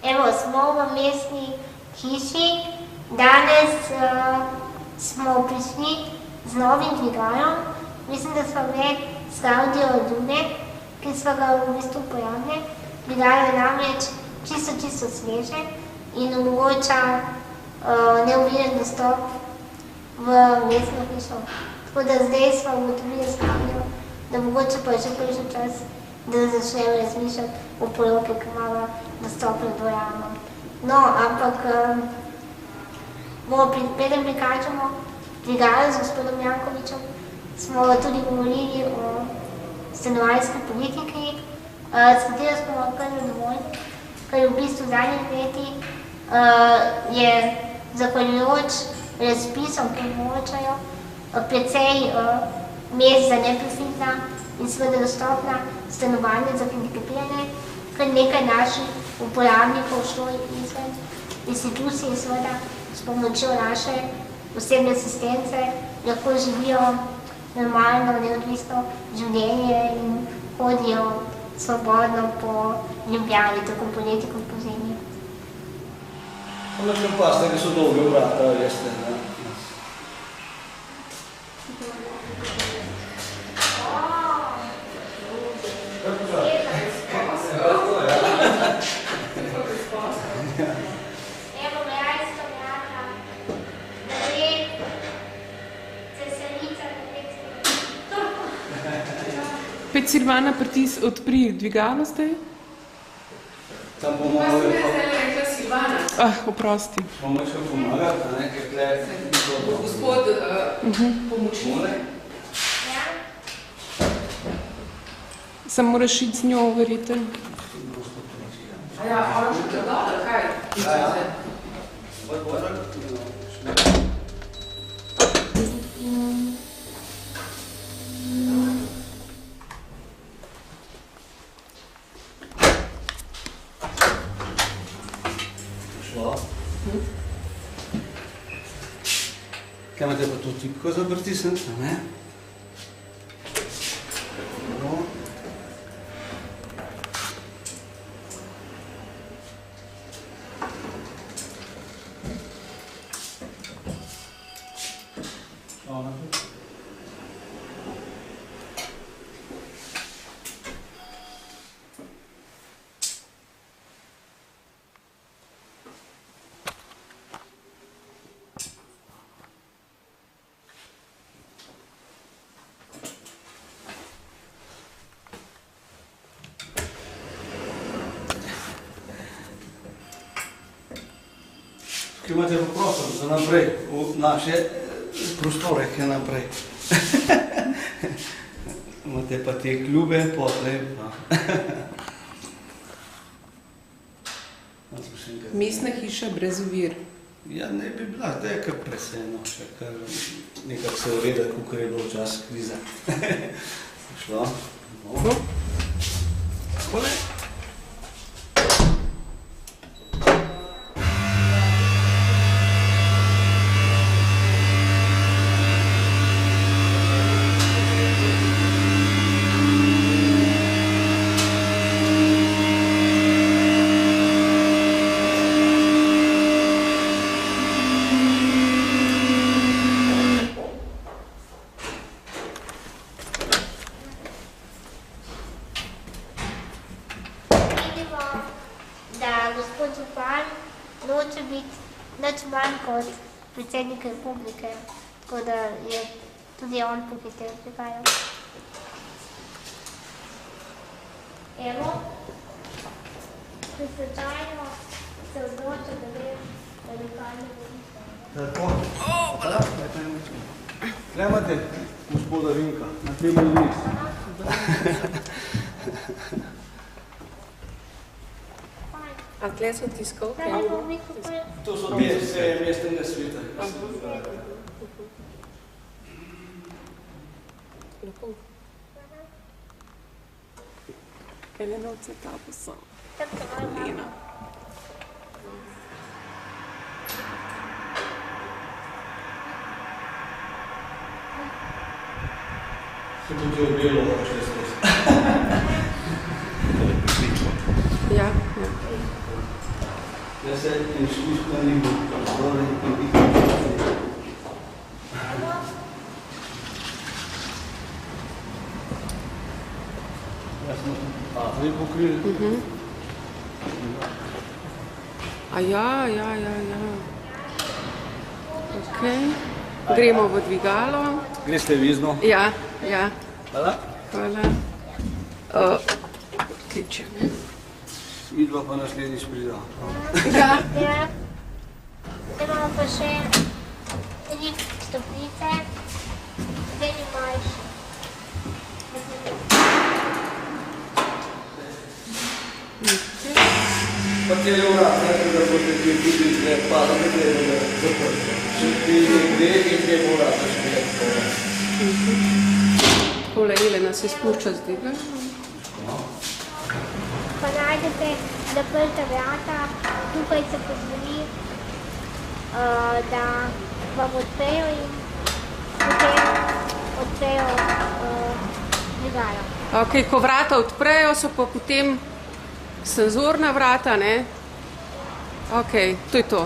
Evo, smo v mestni hiši. Danes smo prišli z novim dvigalom. Mislim, da smo me s Klaudijo Dune, ki smo ga v bistvu pojavili. Dvigalo je namreč čisto sveže in omogoča neoviden dostop v mestno hišo. Tako da zdaj smo ugotovili s Klaudijo, da mogoče pa je še prišel čas, da začnemo razmišljati o poroki, ki imamo dostopno dvorano. No, ampak preden prikažemo dvigalo z gospodom Jankovičem, smo tudi govorili o stanovanjski politiki, s katero smo kar zadovoljni, ker v bistvu v zadnjih letih je zahvaljujoč razpisom, ki omogočajo precej mest za neprofitna in seveda dostopna stanovanja za hendikepirane, kar nekaj naših uporabnikov šol in izven institucij seveda s pomočjo naše osebne asistence lahko živijo normalno, neodvisno življenje in hodijo svobodno po Ljubljani, tako poleti kot pozimi. Nekaj paste, ki so dolge vrata, veste, ne? Pet Silvana, odpri dvigalo zdaj. Tam bomo... Kaj ste me zdaj rekla Silvana? Oprosti. Bomo še pomagati, ne, ker tle... Gospod pomočnik. Sam moraš iti z njo, verjetno. Ja, ona že predala, kaj? Ja. Kaj imate pa to tipko za pritisniti, ne? Ki imate pa prostor za naprej, v naše prostore, ki je naprej. Imate pa te kljube, potlej. Mestna hiša brez ovir. Ja, ne bi bila, da je kar presejno še, kar nekako se ureda, kakor je bilo včasih kriza. Šlo? Takole. Predsednik republike, tako da je tudi on pohitel prihajal. Evo, pri slučajno se odloča, da gre na lokalne volitve. Tako. Tle imate gospoda Vinka, na tem ljudi. A tle so tiskovke? To so mestnega sveta. Lepo. Elenovce tapo sem. Lena. Se tudi obelo, če skozi. Ja, ja. presedite in šliš na libu. Zdore in biti. Jaz smo vi pokrili. A ja. Ok. Gremo v dvigalo. Greste vizno? Ja. Hvala. Hvala. Kličem. Vidva pa naslednjič prida. Ja. Ja. Imamo pa še 3 stopnice, 2 manjši. Pa te je vrat, da boste ti tudi zdaj pada, da treba da zaprti. Če ti gre in te bo vrat, da še nekaj. Tole Elena se spušča z dviga. Pa najdete zaprta vrata, tukaj se pozvoni, da vam odprejo in potem odprejo dvigalo. Ok, ko vrata odprejo, so pa potem senzorna vrata, ne? Ok, to je to.